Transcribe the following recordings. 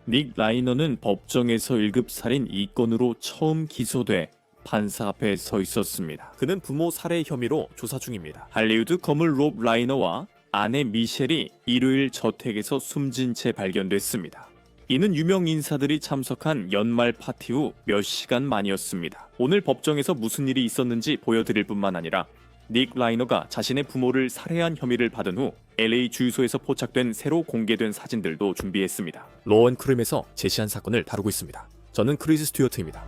닉 라이너는 법정에서 1급 살인 2건으로 처음 기소돼 판사 앞에 서 있었습니다. 그는 부모 살해 혐의로 조사 중입니다. 할리우드 거물 롭 라이너와 아내 미셸이 일요일 저택에서 숨진 채 발견됐습니다. 이는 유명 인사들이 참석한 연말 파티 후 몇 시간 만이었습니다. 오늘 법정에서 무슨 일이 있었는지 보여드릴 뿐만 아니라 닉 라이너가 자신의 부모를 살해한 혐의를 받은 후 LA 주유소에서 포착된 새로 공개된 사진들도 준비했습니다. 로원 크림에서 제시한 사건을 다루고 있습니다. 저는 크리스 스튜어트입니다.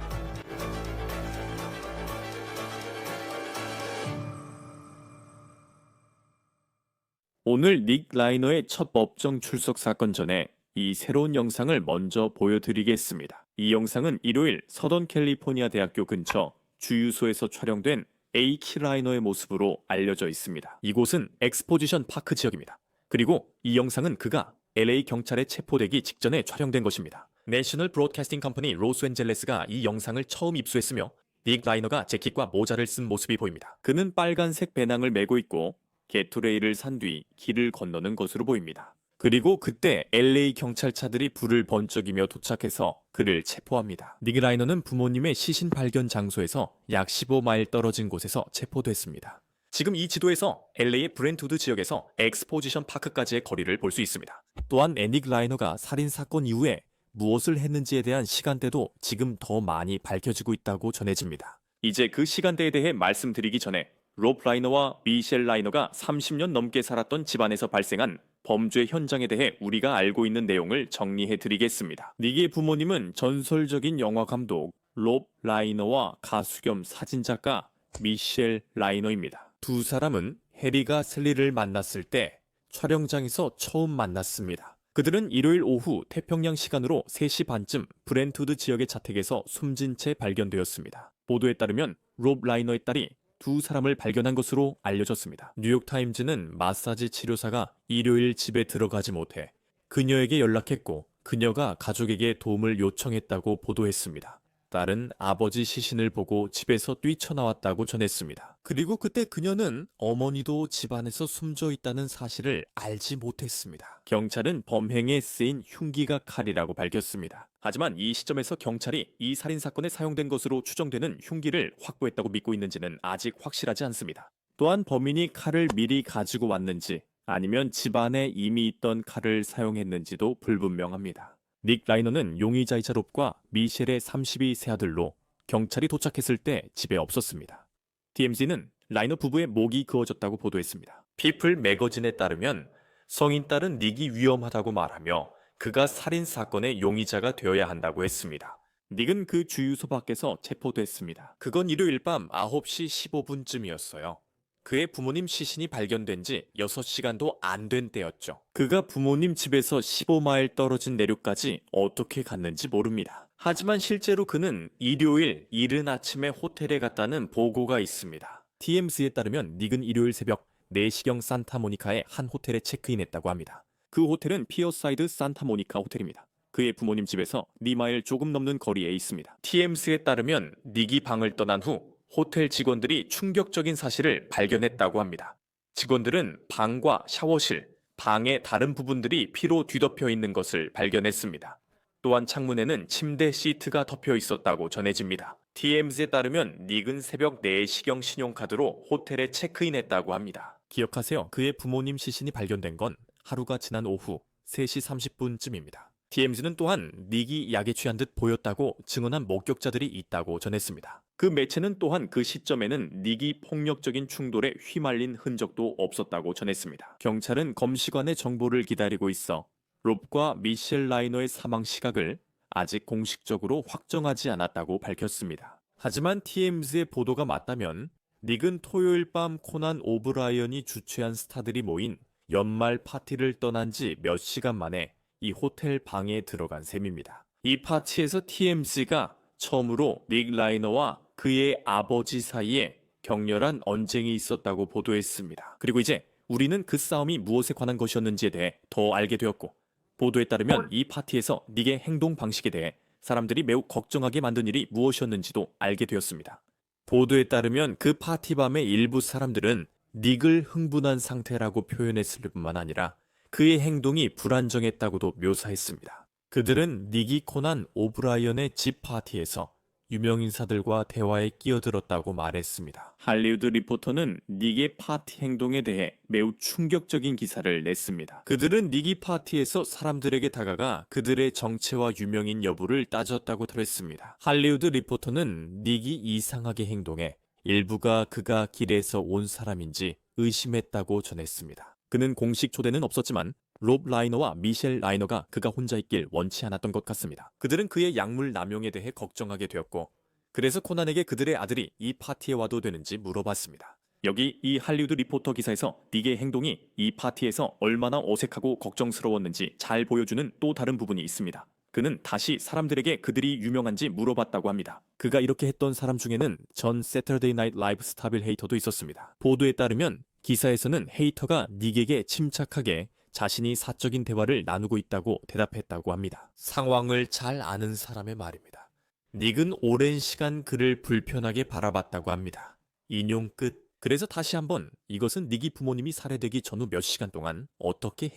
오늘 닉 라이너의 첫 법정 출석 사건 전에 이 새로운 영상을 먼저 보여드리겠습니다. 이 영상은 일요일 서던 캘리포니아 대학교 근처 주유소에서 촬영된 에이키 라이너의 모습으로 알려져 있습니다. 이곳은 엑스포지션 파크 지역입니다. 그리고 이 영상은 그가 LA 경찰에 체포되기 직전에 촬영된 것입니다. 내셔널 브로드캐스팅 컴퍼니 로스앤젤레스가 이 영상을 처음 입수했으며 닉 라이너가 재킷과 모자를 쓴 모습이 보입니다. 그는 빨간색 배낭을 메고 있고 게토레이를 산 뒤 길을 건너는 것으로 보입니다. 그리고 그때 LA 경찰차들이 불을 번쩍이며 도착해서 그를 체포합니다. 닉 라이너는 부모님의 시신 발견 장소에서 약 15마일 떨어진 곳에서 체포됐습니다. 지금 이 지도에서 LA의 브렌트우드 지역에서 엑스포지션 파크까지의 거리를 볼 수 있습니다. 또한 닉 라이너가 살인 사건 이후에 무엇을 했는지에 대한 시간대도 지금 더 많이 밝혀지고 있다고 전해집니다. 이제 그 시간대에 대해 말씀드리기 전에 롭 라이너와 미셸 라이너가 30년 넘게 살았던 집안에서 발생한 범죄 현장에 대해 우리가 알고 있는 내용을 정리해 드리겠습니다. 닉의 부모님은 전설적인 영화 감독 롭 라이너와 가수 겸 사진작가 미셸 라이너입니다. 두 사람은 해리가 셀리를 만났을 때 촬영장에서 처음 만났습니다. 그들은 일요일 오후 태평양 시간으로 3시 반쯤 브렌트우드 지역의 자택에서 숨진 채 발견되었습니다. 보도에 따르면 롭 라이너의 딸이 두 사람을 발견한 것으로 알려졌습니다. 뉴욕타임즈는 마사지 치료사가 일요일 집에 들어가지 못해 그녀에게 연락했고 그녀가 가족에게 도움을 요청했다고 보도했습니다. 딸은 아버지 시신을 보고 집에서 뛰쳐나왔다고 전했습니다. 그리고 그때 그녀는 어머니도 집안에서 숨져 있다는 사실을 알지 못했습니다. 경찰은 범행에 쓰인 흉기가 칼이라고 밝혔습니다. 하지만 이 시점에서 경찰이 이 살인사건에 사용된 것으로 추정되는 흉기를 확보했다고 믿고 있는지는 아직 확실하지 않습니다. 또한 범인이 칼을 미리 가지고 왔는지 아니면 집안에 이미 있던 칼을 사용했는지도 불분명합니다. 닉 라이너는 용의자이자 롭과 미셸의 32세 아들로 경찰이 도착했을 때 집에 없었습니다. TMZ는 라이너 부부의 목이 그어졌다고 보도했습니다. 피플 매거진에 따르면 성인 딸은 닉이 위험하다고 말하며 그가 살인 사건의 용의자가 되어야 한다고 했습니다. 닉은 그 주유소 밖에서 체포됐습니다. 그건 일요일 밤 9시 15분쯤이었어요. 그의 부모님 시신이 발견된 지 6시간도 안 된 때였죠. 그가 부모님 집에서 15마일 떨어진 내륙까지 어떻게 갔는지 모릅니다. 하지만 실제로 그는 일요일 이른 아침에 호텔에 갔다는 보고가 있습니다. TMZ에 따르면 닉은 일요일 새벽 4시경 산타모니카의 한 호텔에 체크인했다고 합니다. 그 호텔은 피어사이드 산타모니카 호텔입니다. 그의 부모님 집에서 4마일 조금 넘는 거리에 있습니다. TMZ에 따르면 닉이 방을 떠난 후 호텔 직원들이 충격적인 사실을 발견했다고 합니다. 직원들은 방과 샤워실, 방의 다른 부분들이 피로 뒤덮여 있는 것을 발견했습니다. 또한 창문에는 침대 시트가 덮여 있었다고 전해집니다. TMZ에 따르면 닉은 새벽 4시경 신용카드로 호텔에 체크인했다고 합니다. 기억하세요. 그의 부모님 시신이 발견된 건 하루가 지난 오후 3시 30분쯤입니다. TMZ는 또한 닉이 약에 취한 듯 보였다고 증언한 목격자들이 있다고 전했습니다. 그 매체는 또한 그 시점에는 닉이 폭력적인 충돌에 휘말린 흔적도 없었다고 전했습니다. 경찰은 검시관의 정보를 기다리고 있어 롭과 미셸 라이너의 사망 시각을 아직 공식적으로 확정하지 않았다고 밝혔습니다. 하지만 TMZ의 보도가 맞다면 닉은 토요일 밤 코난 오브라이언이 주최한 스타들이 모인 연말 파티를 떠난 지 몇 시간 만에 이 호텔 방에 들어간 셈입니다. 이 파티에서 TMZ가 처음으로 닉 라이너와 그의 아버지 사이에 격렬한 언쟁이 있었다고 보도했습니다. 그리고 이제 우리는 그 싸움이 무엇에 관한 것이었는지에 대해 더 알게 되었고, 보도에 따르면 이 파티에서 닉의 행동 방식에 대해 사람들이 매우 걱정하게 만든 일이 무엇이었는지도 알게 되었습니다. 보도에 따르면 그 파티 밤의 일부 사람들은 닉을 흥분한 상태라고 표현했을 뿐만 아니라 그의 행동이 불안정했다고도 묘사했습니다. 그들은 닉이 코난 오브라이언의 집 파티에서 유명 인사들과 대화에 끼어들었다고 말했습니다. 할리우드 리포터는 닉의 파티 행동에 대해 매우 충격적인 기사를 냈습니다. 그들은 닉이 파티에서 사람들에게 다가가 그들의 정체와 유명인 여부를 따졌다고 들었습니다. 할리우드 리포터는 닉이 이상하게 행동해 일부가 그가 길에서 온 사람인지 의심했다고 전했습니다. 그는 공식 초대는 없었지만 롭 라이너와 미셸 라이너가 그가 혼자 있길 원치 않았던 것 같습니다. 그들은 그의 약물 남용에 대해 걱정하게 되었고 그래서 코난에게 그들의 아들이 이 파티에 와도 되는지 물어봤습니다. 여기 이 할리우드 리포터 기사에서 닉의 행동이 이 파티에서 얼마나 어색하고 걱정스러웠는지 잘 보여주는 또 다른 부분이 있습니다. 그는 다시 사람들에게 그들이 유명한지 물어봤다고 합니다. 그가 이렇게 했던 사람 중에는 전 세터데이 나이트 라이브 스타빌 헤이터도 있었습니다. 보도에 따르면 기사에서는 헤이터가 닉에게 침착하게 자신이 사적인 대화를 나누고 있다고 대답했다고 합니다. 상황을 잘 아는 사람의 말입니다. 닉은 오랜 시간 그를 불편하게 바라봤다고 합니다. 인용 끝. 그래서 다시 한번 이것은 닉이 부모님이 살해되기 전후 몇 시간 동안 어떻게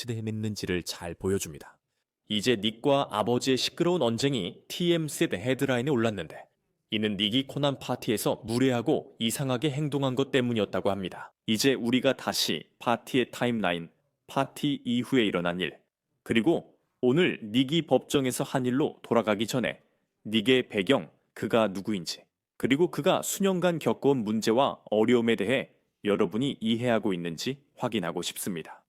행동했는지를 잘 보여줍니다. 이제 닉과 아버지의 시끄러운 언쟁이 TMZ 헤드라인에 올랐는데 이는 닉이 코난 파티에서 무례하고 이상하게 행동한 것 때문이었다고 합니다. 이제 우리가 다시 파티의 타임라인, 파티 이후에 일어난 일, 그리고 오늘 닉이 법정에서 한 일로 돌아가기 전에 닉의 배경, 그가 누구인지, 그리고 그가 수년간 겪어온 문제와 어려움에 대해 여러분이 이해하고 있는지 확인하고 싶습니다.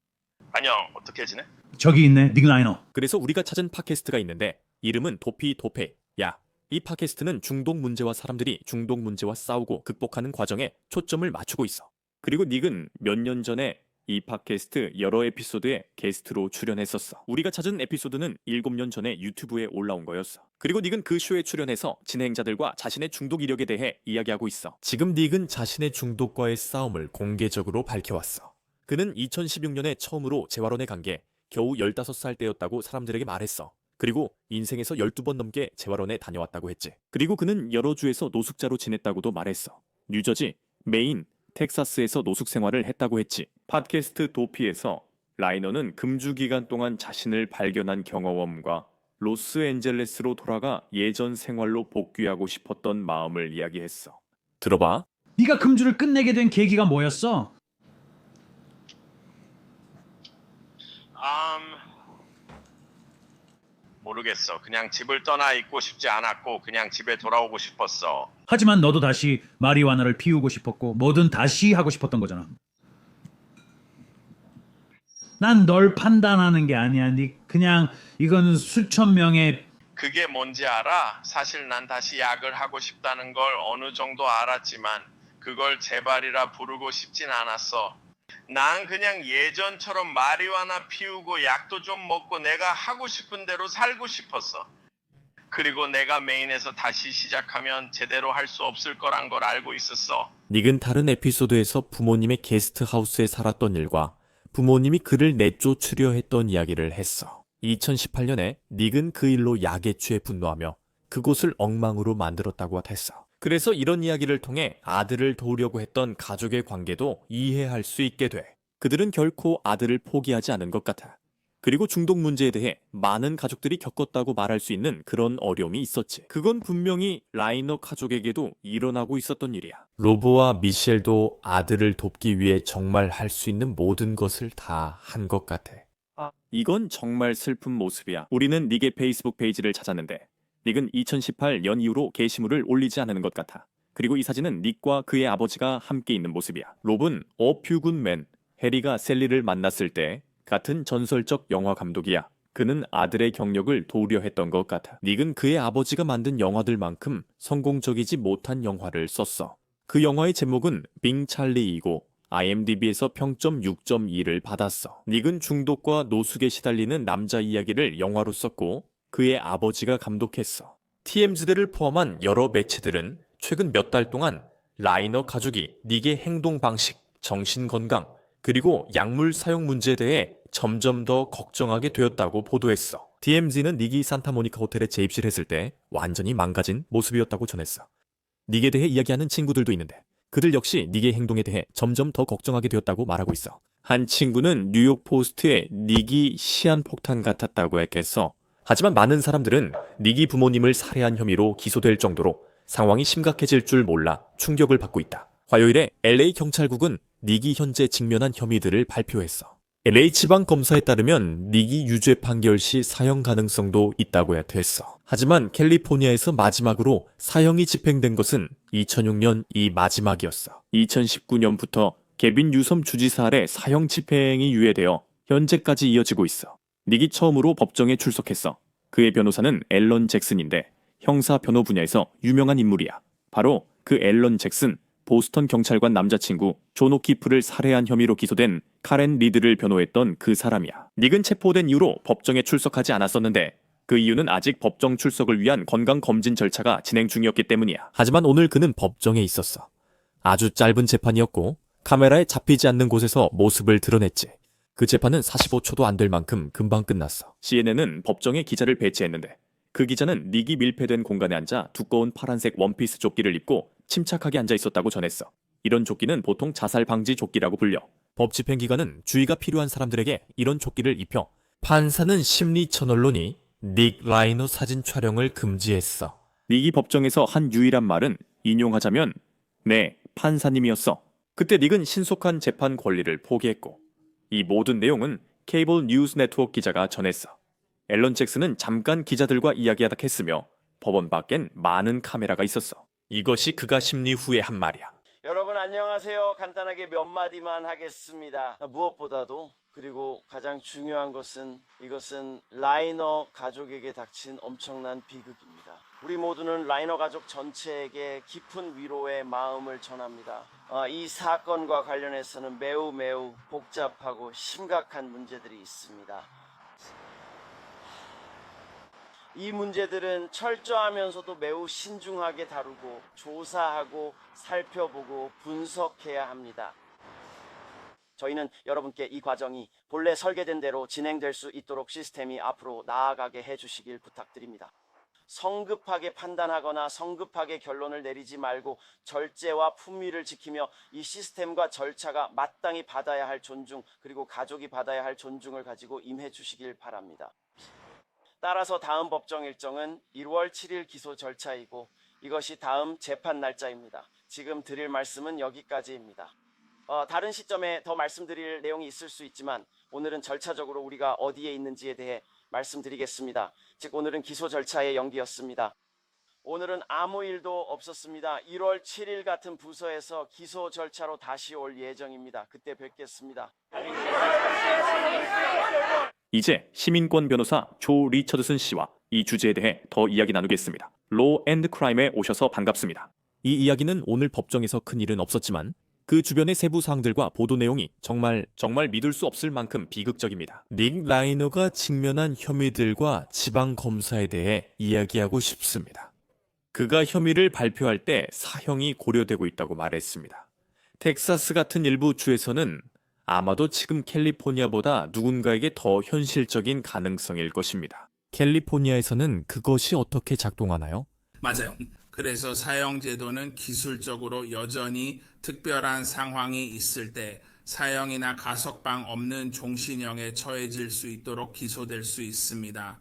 안녕, 어떻게 지내? 저기 있네, 닉 라이너. 그래서 우리가 찾은 팟캐스트가 있는데 이름은 도피 도페. 야, 이 팟캐스트는 중독 문제와 사람들이 중독 문제와 싸우고 극복하는 과정에 초점을 맞추고 있어. 그리고 닉은 몇 년 전에 이 팟캐스트 여러 에피소드에 게스트로 출연했었어. 우리가 찾은 에피소드는 7년 전에 유튜브에 올라온 거였어. 그리고 닉은 그 쇼에 출연해서 진행자들과 자신의 중독 이력에 대해 이야기하고 있어. 지금 닉은 자신의 중독과의 싸움을 공개적으로 밝혀왔어. 그는 2016년에 처음으로 재활원에 간 게 겨우 15살 때였다고 사람들에게 말했어. 그리고 인생에서 12번 넘게 재활원에 다녀왔다고 했지. 그리고 그는 여러 주에서 노숙자로 지냈다고도 말했어. 뉴저지, 메인, 텍사스에서 노숙 생활을 했다고 했지. 팟캐스트 도피에서 라이너는 금주 기간 동안 자신을 발견한 경험과 로스앤젤레스로 돌아가 예전 생활로 복귀하고 싶었던 마음을 이야기했어. 들어봐. 네가 금주를 끝내게 된 계기가 뭐였어? 모르겠어. 그냥 집을 떠나 있고 싶지 않았고 그냥 집에 돌아오고 싶었어. 하지만 너도 다시 마리화나를 피우고 싶었고 뭐든 다시 하고 싶었던 거잖아. 난 널 판단하는 게 아니야. 네 그냥 이거는 수천 명의 그게 뭔지 알아? 사실 난 다시 약을 하고 싶다는 걸 어느 정도 알았지만 그걸 재발이라 부르고 싶진 않았어. 난 그냥 예전처럼 마리화나 피우고 약도 좀 먹고 내가 하고 싶은 대로 살고 싶었어. 그리고 내가 메인에서 다시 시작하면 제대로 할 수 없을 거란 걸 알고 있었어. 닉은 다른 에피소드에서 부모님의 게스트하우스에 살았던 일과 부모님이 그를 내쫓으려 했던 이야기를 했어. 2018년에 닉은 그 일로 약에 취해 분노하며 그곳을 엉망으로 만들었다고 했어. 그래서 이런 이야기를 통해 아들을 도우려고 했던 가족의 관계도 이해할 수 있게 돼. 그들은 결코 아들을 포기하지 않은 것 같아. 그리고 중독 문제에 대해 많은 가족들이 겪었다고 말할 수 있는 그런 어려움이 있었지. 그건 분명히 라이너 가족에게도 일어나고 있었던 일이야. 로브와 미셸도 아들을 돕기 위해 정말 할 수 있는 모든 것을 다 한 것 같아. 이건 정말 슬픈 모습이야. 우리는 닉의 페이스북 페이지를 찾았는데 닉은 2018년 이후로 게시물을 올리지 않는 것 같아. 그리고 이 사진은 닉과 그의 아버지가 함께 있는 모습이야. 롭은 어 퓨군맨, 해리가 셀리를 만났을 때 같은 전설적 영화 감독이야. 그는 아들의 경력을 도우려 했던 것 같아. 닉은 그의 아버지가 만든 영화들만큼 성공적이지 못한 영화를 썼어. 그 영화의 제목은 빙 찰리이고 IMDb에서 평점 6.2를 받았어. 닉은 중독과 노숙에 시달리는 남자 이야기를 영화로 썼고 그의 아버지가 감독했어. TMZ를 포함한 여러 매체들은 최근 몇 달 동안 라이너 가족이 닉의 행동 방식, 정신 건강, 그리고 약물 사용 문제에 대해 점점 더 걱정하게 되었다고 보도했어. TMZ는 닉이 산타모니카 호텔에 재입실했을 때 완전히 망가진 모습이었다고 전했어. 닉에 대해 이야기하는 친구들도 있는데 그들 역시 닉의 행동에 대해 점점 더 걱정하게 되었다고 말하고 있어. 한 친구는 뉴욕 포스트에 닉이 시한폭탄 같았다고 했겠어. 하지만 많은 사람들은 닉이 부모님을 살해한 혐의로 기소될 정도로 상황이 심각해질 줄 몰라 충격을 받고 있다. 화요일에 LA 경찰국은 닉이 현재 직면한 혐의들을 발표했어. LA 지방 검사에 따르면 닉이 유죄 판결 시 사형 가능성도 있다고 했어. 하지만 캘리포니아에서 마지막으로 사형이 집행된 것은 2006년 이 마지막이었어. 2019년부터 개빈 뉴섬 주지사 아래 사형 집행이 유예되어 현재까지 이어지고 있어. 닉이 처음으로 법정에 출석했어. 그의 변호사는 앨런 잭슨인데 형사 변호 분야에서 유명한 인물이야. 바로 그 앨런 잭슨, 보스턴 경찰관 남자친구 존 오키프를 살해한 혐의로 기소된 카렌 리드를 변호했던 그 사람이야. 닉은 체포된 이후로 법정에 출석하지 않았었는데 그 이유는 아직 법정 출석을 위한 건강검진 절차가 진행 중이었기 때문이야. 하지만 오늘 그는 법정에 있었어. 아주 짧은 재판이었고 카메라에 잡히지 않는 곳에서 모습을 드러냈지. 그 재판은 45초도 안 될 만큼 금방 끝났어. CNN은 법정에 기자를 배치했는데 그 기자는 닉이 밀폐된 공간에 앉아 두꺼운 파란색 원피스 조끼를 입고 침착하게 앉아 있었다고 전했어. 이런 조끼는 보통 자살 방지 조끼라고 불려. 법 집행 기관은 주의가 필요한 사람들에게 이런 조끼를 입혀 판사는 심리천언론이 닉 라이너 사진 촬영을 금지했어. 닉이 법정에서 한 유일한 말은 인용하자면 네, 판사님이었어. 그때 닉은 신속한 재판 권리를 포기했고 이 모든 내용은 케이블 뉴스 네트워크 기자가 전했어. 앨런 잭슨은 잠깐 기자들과 이야기하다 했으며 법원 밖엔 많은 카메라가 있었어. 이것이 그가 심리 후에 한 말이야. 여러분 안녕하세요. 간단하게 몇 마디만 하겠습니다. 무엇보다도 그리고 가장 중요한 것은 이것은 라이너 가족에게 닥친 엄청난 비극입니다. 우리 모두는 라이너 가족 전체에게 깊은 위로의 마음을 전합니다. 이 사건과 관련해서는 매우 복잡하고 심각한 문제들이 있습니다. 이 문제들은 철저하면서도 매우 신중하게 다루고 조사하고 살펴보고 분석해야 합니다. 저희는 여러분께 이 과정이 본래 설계된 대로 진행될 수 있도록 시스템이 앞으로 나아가게 해주시길 부탁드립니다. 성급하게 판단하거나 성급하게 결론을 내리지 말고 절제와 품위를 지키며 이 시스템과 절차가 마땅히 받아야 할 존중 그리고 가족이 받아야 할 존중을 가지고 임해 주시길 바랍니다. 따라서 다음 법정 일정은 1월 7일 기소 절차이고 이것이 다음 재판 날짜입니다. 지금 드릴 말씀은 여기까지입니다. 다른 시점에 더 말씀드릴 내용이 있을 수 있지만 오늘은 절차적으로 우리가 어디에 있는지에 대해 말씀드리겠습니다. 즉 오늘은 기소 절차의 연기였습니다. 오늘은 아무 일도 없었습니다. 1월 7일 같은 부서에서 기소 절차로 다시 올 예정입니다. 그때 뵙겠습니다. 이제 시민권 변호사 조 리처드슨 씨와 이 주제에 대해 더 이야기 나누겠습니다. 로 앤드 크라임에 오셔서 반갑습니다. 이 이야기는 오늘 법정에서 큰 일은 없었지만 그 주변의 세부 사항들과 보도 내용이 정말 믿을 수 없을 만큼 비극적입니다. 닉 라이너가 직면한 혐의들과 지방 검사에 대해 이야기하고 싶습니다. 그가 혐의를 발표할 때 사형이 고려되고 있다고 말했습니다. 텍사스 같은 일부 주에서는 아마도 지금 캘리포니아보다 누군가에게 더 현실적인 가능성일 것입니다. 캘리포니아에서는 그것이 어떻게 작동하나요? 맞아요. 그래서 사형제도는 기술적으로 여전히 특별한 상황이 있을 때 사형이나 가석방 없는 종신형에 처해질 수 있도록 기소될 수 있습니다.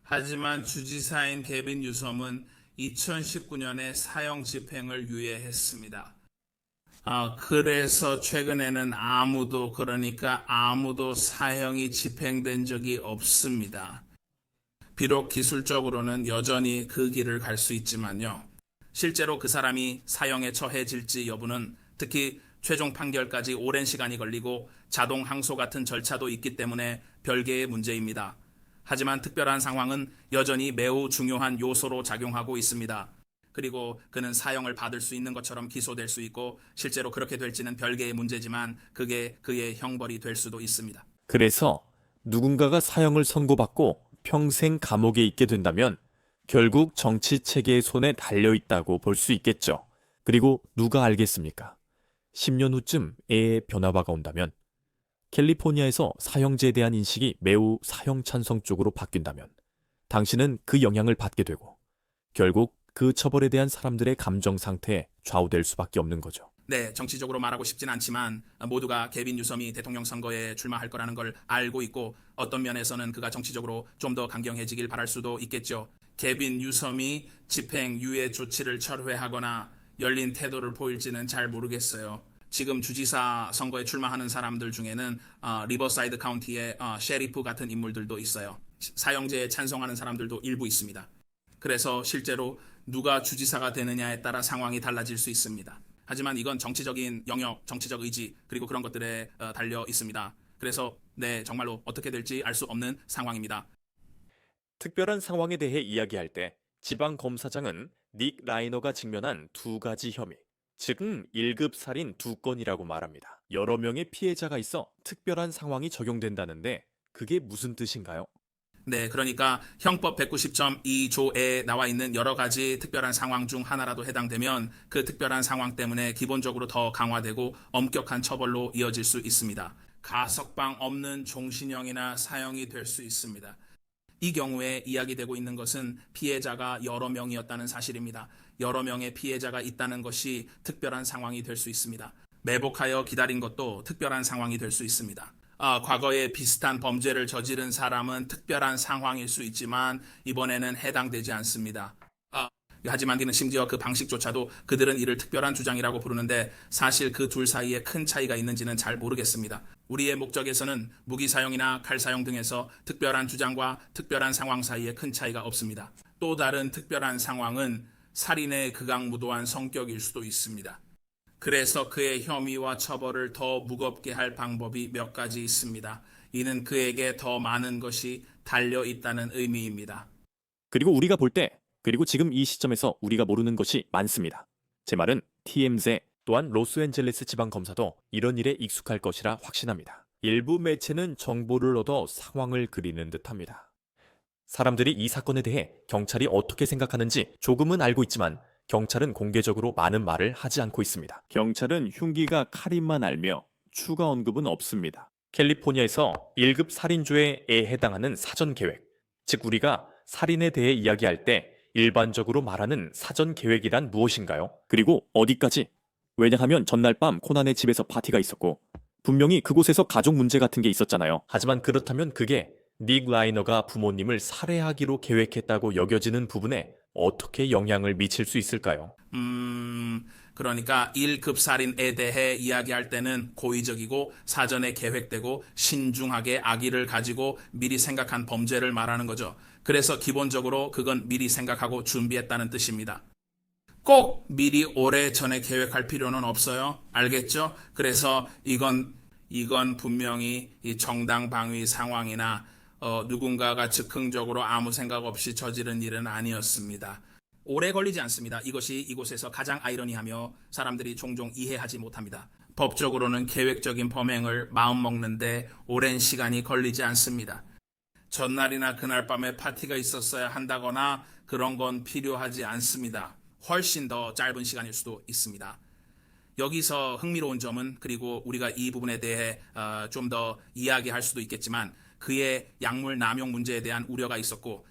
하지만 주지사인 개빈 뉴섬은 2019년에 사형 집행을 유예했습니다. 그래서 최근에는 아무도 사형이 집행된 적이 없습니다. 비록 기술적으로는 여전히 그 길을 갈 수 있지만요. 실제로 그 사람이 사형에 처해질지 여부는 특히 최종 판결까지 오랜 시간이 걸리고 자동 항소 같은 절차도 있기 때문에 별개의 문제입니다. 하지만 특별한 상황은 여전히 매우 중요한 요소로 작용하고 있습니다. 그리고 그는 사형을 받을 수 있는 것처럼 기소될 수 있고 실제로 그렇게 될지는 별개의 문제지만 그게 그의 형벌이 될 수도 있습니다. 그래서 누군가가 사형을 선고받고 평생 감옥에 있게 된다면 결국 정치 체계의 손에 달려있다고 볼 수 있겠죠. 그리고 누가 알겠습니까? 10년 후쯤 애의 변화가 온다면 캘리포니아에서 사형제에 대한 인식이 매우 사형 찬성 쪽으로 바뀐다면 당신은 그 영향을 받게 되고 결국 그 처벌에 대한 사람들의 감정 상태에 좌우될 수밖에 없는 거죠. 네, 정치적으로 말하고 싶진 않지만 모두가 개빈 뉴섬이 대통령 선거에 출마할 거라는 걸 알고 있고 어떤 면에서는 그가 정치적으로 좀 더 강경해지길 바랄 수도 있겠죠. 개빈 뉴섬이 집행 유예 조치를 철회하거나 열린 태도를 보일지는 잘 모르겠어요. 지금 주지사 선거에 출마하는 사람들 중에는 리버사이드 카운티의 셰리프 같은 인물들도 있어요. 사형제에 찬성하는 사람들도 일부 있습니다. 그래서 실제로 누가 주지사가 되느냐에 따라 상황이 달라질 수 있습니다. 하지만 이건 정치적인 영역, 정치적 의지 그리고 그런 것들에 달려 있습니다. 그래서 네, 정말로 어떻게 될지 알 수 없는 상황입니다. 특별한 상황에 대해 이야기할 때 지방검사장은 닉 라이너가 직면한 두 가지 혐의, 즉 1급 살인 2건이라고 말합니다. 여러 명의 피해자가 있어 특별한 상황이 적용된다는데 그게 무슨 뜻인가요? 네, 그러니까 형법 190.2조에 나와 있는 여러 가지 특별한 상황 중 하나라도 해당되면 그 특별한 상황 때문에 기본적으로 더 강화되고 엄격한 처벌로 이어질 수 있습니다. 가석방 없는 종신형이나 사형이 될 수 있습니다. 이 경우에 이야기되고 있는 것은 피해자가 여러 명이었다는 사실입니다. 여러 명의 피해자가 있다는 것이 특별한 상황이 될 수 있습니다. 매복하여 기다린 것도 특별한 상황이 될 수 있습니다. 과거에 비슷한 범죄를 저지른 사람은 특별한 상황일 수 있지만 이번에는 해당되지 않습니다. 하지만 이는 심지어 그 방식조차도 그들은 이를 특별한 주장이라고 부르는데 사실 그 둘 사이에 큰 차이가 있는지는 잘 모르겠습니다. 우리의 목적에서는 무기 사용이나 칼 사용 등에서 특별한 주장과 특별한 상황 사이에 큰 차이가 없습니다. 또 다른 특별한 상황은 살인의 극악무도한 성격일 수도 있습니다. 그래서 그의 혐의와 처벌을 더 무겁게 할 방법이 몇 가지 있습니다. 이는 그에게 더 많은 것이 달려 있다는 의미입니다. 그리고 우리가 볼 때, 그리고 지금 이 시점에서 우리가 모르는 것이 많습니다. 제 말은 TMZ 또한 로스앤젤레스 지방검사도 이런 일에 익숙할 것이라 확신합니다. 일부 매체는 정보를 얻어 상황을 그리는 듯합니다. 사람들이 이 사건에 대해 경찰이 어떻게 생각하는지 조금은 알고 있지만 경찰은 공개적으로 많은 말을 하지 않고 있습니다. 경찰은 흉기가 칼임만 알며 추가 언급은 없습니다. 캘리포니아에서 1급 살인죄에 해당하는 사전 계획, 즉 우리가 살인에 대해 이야기할 때 일반적으로 말하는 사전 계획이란 무엇인가요? 그리고 어디까지? 왜냐하면 전날 밤 코난의 집에서 파티가 있었고 분명히 그곳에서 가족 문제 같은 게 있었잖아요. 하지만 그렇다면 그게 닉 라이너가 부모님을 살해하기로 계획했다고 여겨지는 부분에 어떻게 영향을 미칠 수 있을까요? 그러니까 1급 살인에 대해 이야기할 때는 고의적이고 사전에 계획되고 신중하게 악의를 가지고 미리 생각한 범죄를 말하는 거죠. 그래서 기본적으로 그건 미리 생각하고 준비했다는 뜻입니다. 꼭 미리 오래전에 계획할 필요는 없어요. 알겠죠? 그래서 이건 분명히 이 정당 방위 상황이나 누군가가 즉흥적으로 아무 생각 없이 저지른 일은 아니었습니다. 오래 걸리지 않습니다. 이것이 이곳에서 가장 아이러니하며 사람들이 종종 이해하지 못합니다. 법적으로는 계획적인 범행을 마음먹는데 오랜 시간이 걸리지 않습니다. 전날이나 그날 밤에 파티가 있었어야 한다거나 그런 건 필요하지 않습니다. 훨씬 더 짧은 시간일 수도 있습니다. 여기서 흥미로운 점은 그리고 우리가 이 부분에 대해 좀 더 이야기할 수도 있겠지만 그의 약물 남용 문제에 대한 우려가 있었고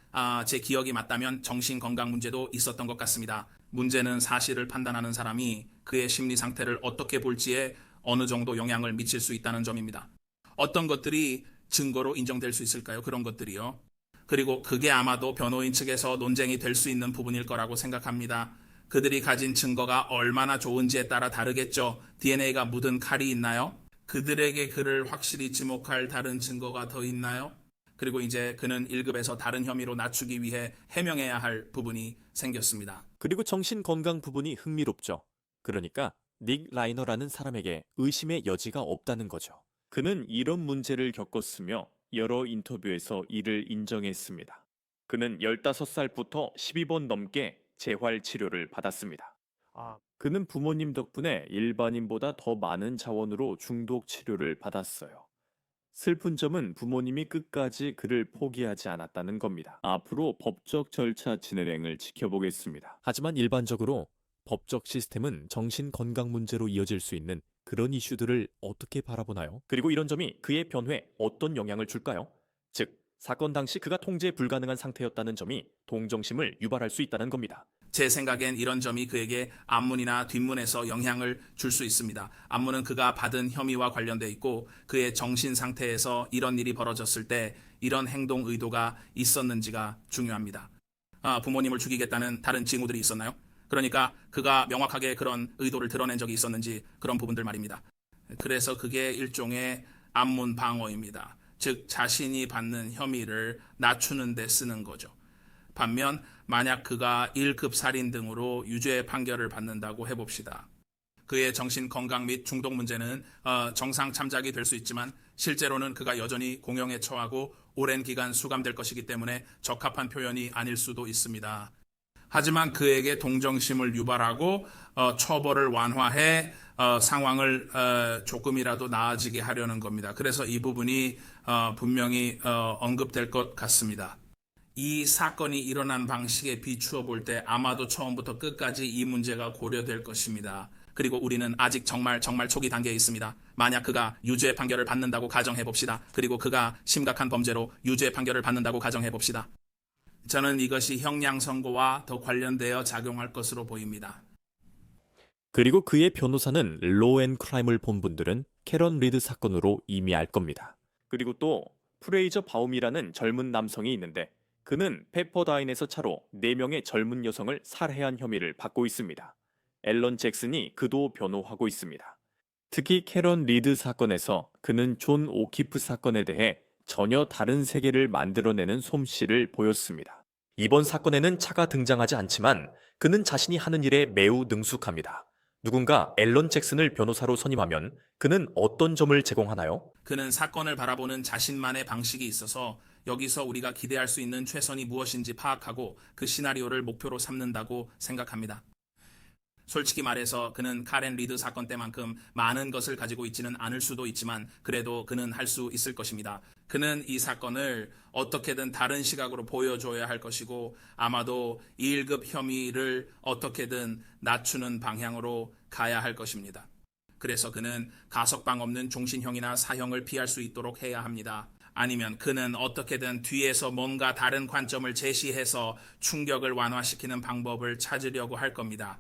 제 기억이 맞다면 정신건강 문제도 있었던 것 같습니다. 문제는 사실을 판단하는 사람이 그의 심리 상태를 어떻게 볼지에 어느 정도 영향을 미칠 수 있다는 점입니다. 어떤 것들이 증거로 인정될 수 있을까요? 그런 것들이요. 그리고 그게 아마도 변호인 측에서 논쟁이 될 수 있는 부분일 거라고 생각합니다. 그들이 가진 증거가 얼마나 좋은지에 따라 다르겠죠. DNA가 묻은 칼이 있나요? 그들에게 그를 확실히 지목할 다른 증거가 더 있나요? 그리고 이제 그는 1급에서 다른 혐의로 낮추기 위해 해명해야 할 부분이 생겼습니다. 그리고 정신건강 부분이 흥미롭죠. 그러니까 닉 라이너라는 사람에게 의심의 여지가 없다는 거죠. 그는 이런 문제를 겪었으며 여러 인터뷰에서 이를 인정했습니다. 그는 15살부터 12번 넘게 재활 치료를 받았습니다. 그는 부모님 덕분에 일반인보다 더 많은 자원으로 중독 치료를 받았어요. 슬픈 점은 부모님이 끝까지 그를 포기하지 않았다는 겁니다. 앞으로 법적 절차 진행을 지켜보겠습니다. 하지만 일반적으로 법적 시스템은 정신건강 문제로 이어질 수 있는 그런 이슈들을 어떻게 바라보나요? 그리고 이런 점이 그의 변회에 어떤 영향을 줄까요? 즉, 사건 당시 그가 통제 불가능한 상태였다는 점이 동정심을 유발할 수 있다는 겁니다. 제 생각엔 이런 점이 그에게 앞문이나 뒷문에서 영향을 줄 수 있습니다. 앞문은 그가 받은 혐의와 관련돼 있고 그의 정신 상태에서 이런 일이 벌어졌을 때 이런 행동 의도가 있었는지가 중요합니다. 부모님을 죽이겠다는 다른 징후들이 있었나요? 그러니까 그가 명확하게 그런 의도를 드러낸 적이 있었는지 그런 부분들 말입니다. 그래서 그게 일종의 앞문 방어입니다. 즉 자신이 받는 혐의를 낮추는 데 쓰는 거죠. 반면 만약 그가 1급 살인 등으로 유죄 판결을 받는다고 해봅시다. 그의 정신 건강 및 중독 문제는 정상 참작이 될 수 있지만 실제로는 그가 여전히 공형에 처하고 오랜 기간 수감될 것이기 때문에 적합한 표현이 아닐 수도 있습니다. 하지만 그에게 동정심을 유발하고 처벌을 완화해 상황을 조금이라도 나아지게 하려는 겁니다. 그래서 이 부분이 분명히 언급될 것 같습니다. 이 사건이 일어난 방식에 비추어 볼 때 아마도 처음부터 끝까지 이 문제가 고려될 것입니다. 그리고 우리는 아직 정말 초기 단계에 있습니다. 만약 그가 유죄 판결을 받는다고 가정해 봅시다. 그리고 그가 심각한 범죄로 유죄 판결을 받는다고 가정해 봅시다. 저는 이것이 형량 선고와 더 관련되어 작용할 것으로 보입니다. 그리고 그의 변호사는 로우 앤 크라임을 본 분들은 캐런 리드 사건으로 이미 알 겁니다. 그리고 또 프레이저 바움이라는 젊은 남성이 있는데 그는 페퍼다인에서 차로 4명의 젊은 여성을 살해한 혐의를 받고 있습니다. 앨런 잭슨이 그도 변호하고 있습니다. 특히 캐런 리드 사건에서 그는 존 오키프 사건에 대해 전혀 다른 세계를 만들어내는 솜씨를 보였습니다. 이번 사건에는 차가 등장하지 않지만 그는 자신이 하는 일에 매우 능숙합니다. 누군가 앨런 잭슨을 변호사로 선임하면 그는 어떤 점을 제공하나요? 그는 사건을 바라보는 자신만의 방식이 있어서 여기서 우리가 기대할 수 있는 최선이 무엇인지 파악하고 그 시나리오를 목표로 삼는다고 생각합니다. 솔직히 말해서 그는 카렌 리드 사건 때만큼 많은 것을 가지고 있지는 않을 수도 있지만 그래도 그는 할 수 있을 것입니다. 그는 이 사건을 어떻게든 다른 시각으로 보여줘야 할 것이고 아마도 1급 혐의를 어떻게든 낮추는 방향으로 가야 할 것입니다. 그래서 그는 가석방 없는 종신형이나 사형을 피할 수 있도록 해야 합니다. 아니면 그는 어떻게든 뒤에서 뭔가 다른 관점을 제시해서 충격을 완화시키는 방법을 찾으려고 할 겁니다.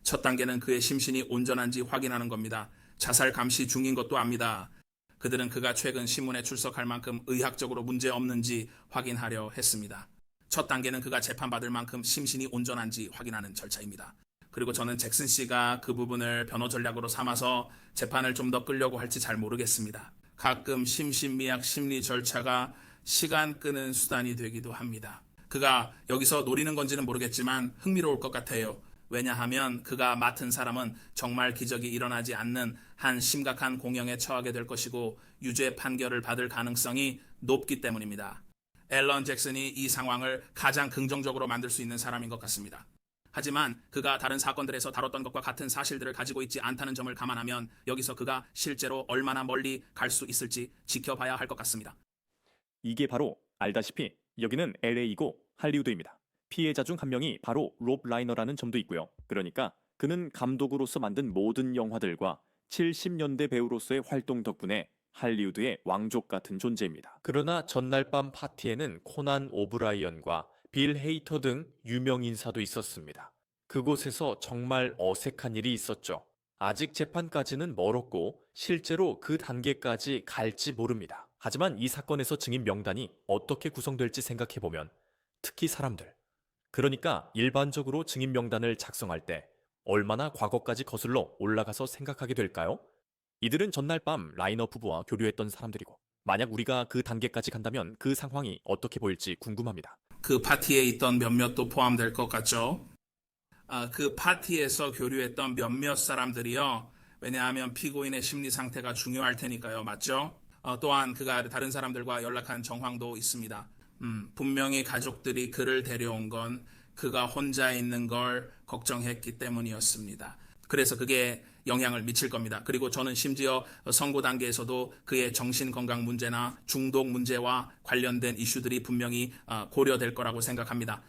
첫 단계는 그의 심신이 온전한지 확인하는 겁니다. 자살 감시 중인 것도 압니다. 그들은 그가 최근 신문에 출석할 만큼 의학적으로 문제 없는지 확인하려 했습니다. 첫 단계는 그가 재판받을 만큼 심신이 온전한지 확인하는 절차입니다. 그리고 저는 잭슨 씨가 그 부분을 변호 전략으로 삼아서 재판을 좀 더 끌려고 할지 잘 모르겠습니다. 가끔 심신미약 심리 절차가 시간 끄는 수단이 되기도 합니다. 그가 여기서 노리는 건지는 모르겠지만 흥미로울 것 같아요. 왜냐하면 그가 맡은 사람은 정말 기적이 일어나지 않는 한 심각한 공형에 처하게 될 것이고 유죄 판결을 받을 가능성이 높기 때문입니다. 앨런 잭슨이 이 상황을 가장 긍정적으로 만들 수 있는 사람인 것 같습니다. 하지만 그가 다른 사건들에서 다뤘던 것과 같은 사실들을 가지고 있지 않다는 점을 감안하면 여기서 그가 실제로 얼마나 멀리 갈 수 있을지 지켜봐야 할 것 같습니다. 이게 바로 알다시피 여기는 LA이고 할리우드입니다. 피해자 중 한 명이 바로 롭 라이너라는 점도 있고요. 그러니까 그는 감독으로서 만든 모든 영화들과 70년대 배우로서의 활동 덕분에 할리우드의 왕족 같은 존재입니다. 그러나 전날 밤 파티에는 코난 오브라이언과 빌 헤이터 등 유명 인사도 있었습니다. 그곳에서 정말 어색한 일이 있었죠. 아직 재판까지는 멀었고 실제로 그 단계까지 갈지 모릅니다. 하지만 이 사건에서 증인 명단이 어떻게 구성될지 생각해보면 특히 사람들, 그러니까 일반적으로 증인 명단을 작성할 때 얼마나 과거까지 거슬러 올라가서 생각하게 될까요? 이들은 전날 밤 라이너 부부와 교류했던 사람들이고 만약 우리가 그 단계까지 간다면 그 상황이 어떻게 보일지 궁금합니다. 그 파티에 있던 몇몇도 포함될 것 같죠? 그 파티에서 교류했던 몇몇 사람들이요. 왜냐하면 피고인의 심리 상태가 중요할 테니까요. 맞죠? 또한 그가 다른 사람들과 연락한 정황도 있습니다. 분명히 가족들이 그를 데려온 건 그가 혼자 있는 걸 걱정했기 때문이었습니다. 그래서 그게 영향을 미칠 겁니다. 그리고 저는 심지어 선고 단계에서도 그의 정신건강 문제나 중독 문제와 관련된 이슈들이 분명히 고려될 거라고 생각합니다.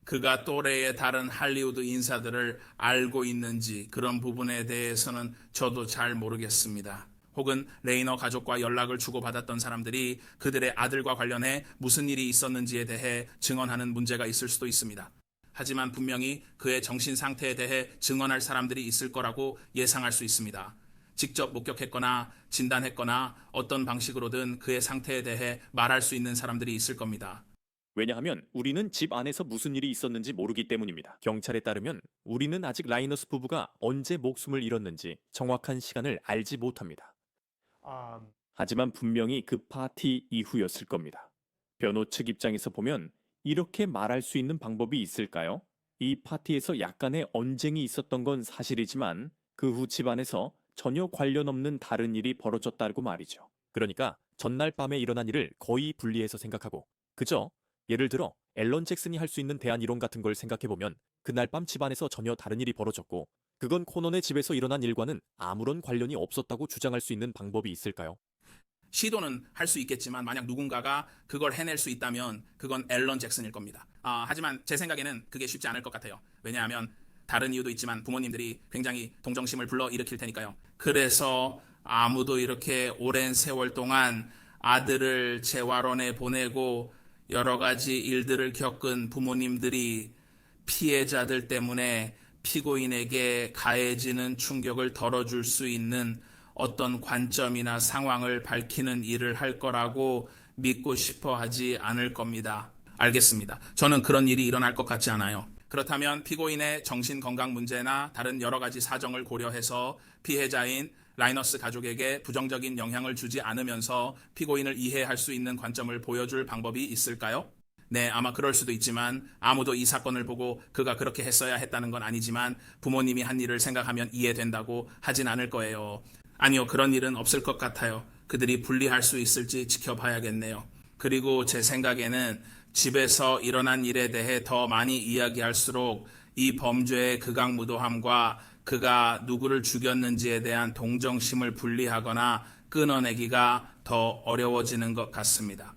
그가 또래의 다른 할리우드 인사들을 알고 있는지 그런 부분에 대해서는 저도 잘 모르겠습니다. 혹은 레이너 가족과 연락을 주고받았던 사람들이 그들의 아들과 관련해 무슨 일이 있었는지에 대해 증언하는 문제가 있을 수도 있습니다. 하지만 분명히 그의 정신 상태에 대해 증언할 사람들이 있을 거라고 예상할 수 있습니다. 직접 목격했거나 진단했거나 어떤 방식으로든 그의 상태에 대해 말할 수 있는 사람들이 있을 겁니다. 왜냐하면 우리는 집 안에서 무슨 일이 있었는지 모르기 때문입니다. 경찰에 따르면 우리는 아직 라이너스 부부가 언제 목숨을 잃었는지 정확한 시간을 알지 못합니다. 하지만 분명히 그 파티 이후였을 겁니다. 변호 측 입장에서 보면 이렇게 말할 수 있는 방법이 있을까요? 이 파티에서 약간의 언쟁이 있었던 건 사실이지만 그 후 집안에서 전혀 관련 없는 다른 일이 벌어졌다고 말이죠. 그러니까 전날 밤에 일어난 일을 거의 분리해서 생각하고 그저 예를 들어 앨런 잭슨이 할 수 있는 대안 이론 같은 걸 생각해보면 그날 밤 집안에서 전혀 다른 일이 벌어졌고 그건 코넌의 집에서 일어난 일과는 아무런 관련이 없었다고 주장할 수 있는 방법이 있을까요? 시도는 할 수 있겠지만 만약 누군가가 그걸 해낼 수 있다면 그건 앨런 잭슨일 겁니다. 하지만 제 생각에는 그게 쉽지 않을 것 같아요. 왜냐하면 다른 이유도 있지만 부모님들이 굉장히 동정심을 불러일으킬 테니까요. 그래서 아무도 이렇게 오랜 세월 동안 아들을 재활원에 보내고 여러 가지 일들을 겪은 부모님들이 피해자들 때문에 피고인에게 가해지는 충격을 덜어줄 수 있는 어떤 관점이나 상황을 밝히는 일을 할 거라고 믿고 싶어 하지 않을 겁니다. 알겠습니다. 저는 그런 일이 일어날 것 같지 않아요. 그렇다면 피고인의 정신건강 문제나 다른 여러 가지 사정을 고려해서 피해자인 라이너스 가족에게 부정적인 영향을 주지 않으면서 피고인을 이해할 수 있는 관점을 보여줄 방법이 있을까요? 네, 아마 그럴 수도 있지만 아무도 이 사건을 보고 그가 그렇게 했어야 했다는 건 아니지만 부모님이 한 일을 생각하면 이해된다고 하진 않을 거예요. 아니요, 그런 일은 없을 것 같아요. 그들이 분리할 수 있을지 지켜봐야겠네요. 그리고 제 생각에는 집에서 일어난 일에 대해 더 많이 이야기할수록 이 범죄의 극악무도함과 그가 누구를 죽였는지에 대한 동정심을 분리하거나 끊어내기가 더 어려워지는 것 같습니다.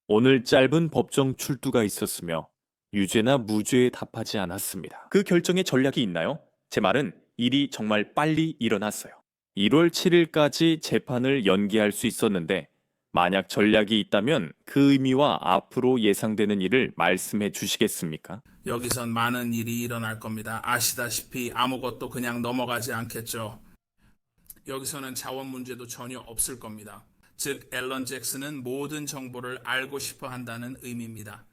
오늘 짧은 법정 출두가 있었으며 유죄나 무죄에 답하지 않았습니다. 그 결정에 전략이 있나요? 제 말은 일이 정말 빨리 일어났어요. 1월 7일까지 재판을 연기할 수 있었는데 만약 전략이 있다면 그 의미와 앞으로 예상되는 일을 말씀해 주시겠습니까? 여기선 많은 일이 일어날 겁니다. 아시다시피 아무것도 그냥 넘어가지 않겠죠. 여기서는 자원 문제도 전혀 없을 겁니다. 즉 앨런 잭슨은 모든 정보를 알고 싶어 한다는 의미입니다.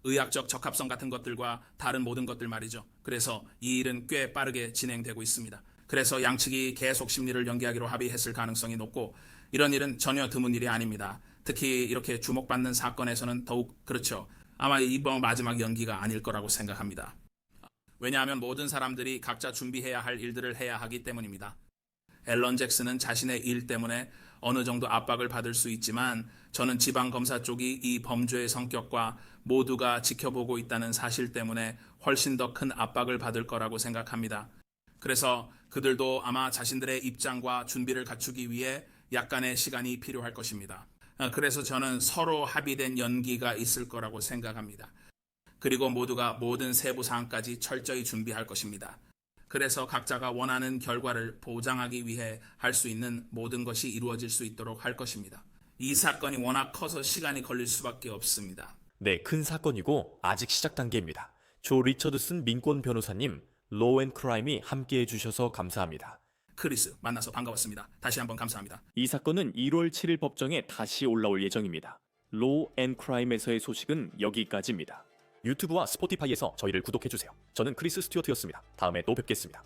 의학적 적합성 같은 것들과 다른 모든 것들 말이죠. 그래서 이 일은 꽤 빠르게 진행되고 있습니다. 그래서 양측이 계속 심리를 연기하기로 합의했을 가능성이 높고 이런 일은 전혀 드문 일이 아닙니다. 특히 이렇게 주목받는 사건에서는 더욱 그렇죠. 아마 이번 마지막 연기가 아닐 거라고 생각합니다. 왜냐하면 모든 사람들이 각자 준비해야 할 일들을 해야 하기 때문입니다. 앨런 잭슨은 자신의 일 때문에 어느 정도 압박을 받을 수 있지만 저는 지방검사 쪽이 이 범죄의 성격과 모두가 지켜보고 있다는 사실 때문에 훨씬 더 큰 압박을 받을 거라고 생각합니다. 그래서 그들도 아마 자신들의 입장과 준비를 갖추기 위해 약간의 시간이 필요할 것입니다. 그래서 저는 서로 합의된 연기가 있을 거라고 생각합니다. 그리고 모두가 모든 세부 사항까지 철저히 준비할 것입니다. 그래서 각자가 원하는 결과를 보장하기 위해 할 수 있는 모든 것이 이루어질 수 있도록 할 것입니다. 이 사건이 워낙 커서 시간이 걸릴 수밖에 없습니다. 네, 큰 사건이고 아직 시작 단계입니다. 조 리처드슨 민권 변호사님, 로우 앤 크라임이 함께해 주셔서 감사합니다. 크리스, 만나서 반가웠습니다. 다시 한번 감사합니다. 이 사건은 1월 7일 법정에 다시 올라올 예정입니다. 로우 앤 크라임에서의 소식은 여기까지입니다. 유튜브와 스포티파이에서 저희를 구독해주세요. 저는 크리스 스튜어트였습니다. 다음에 또 뵙겠습니다.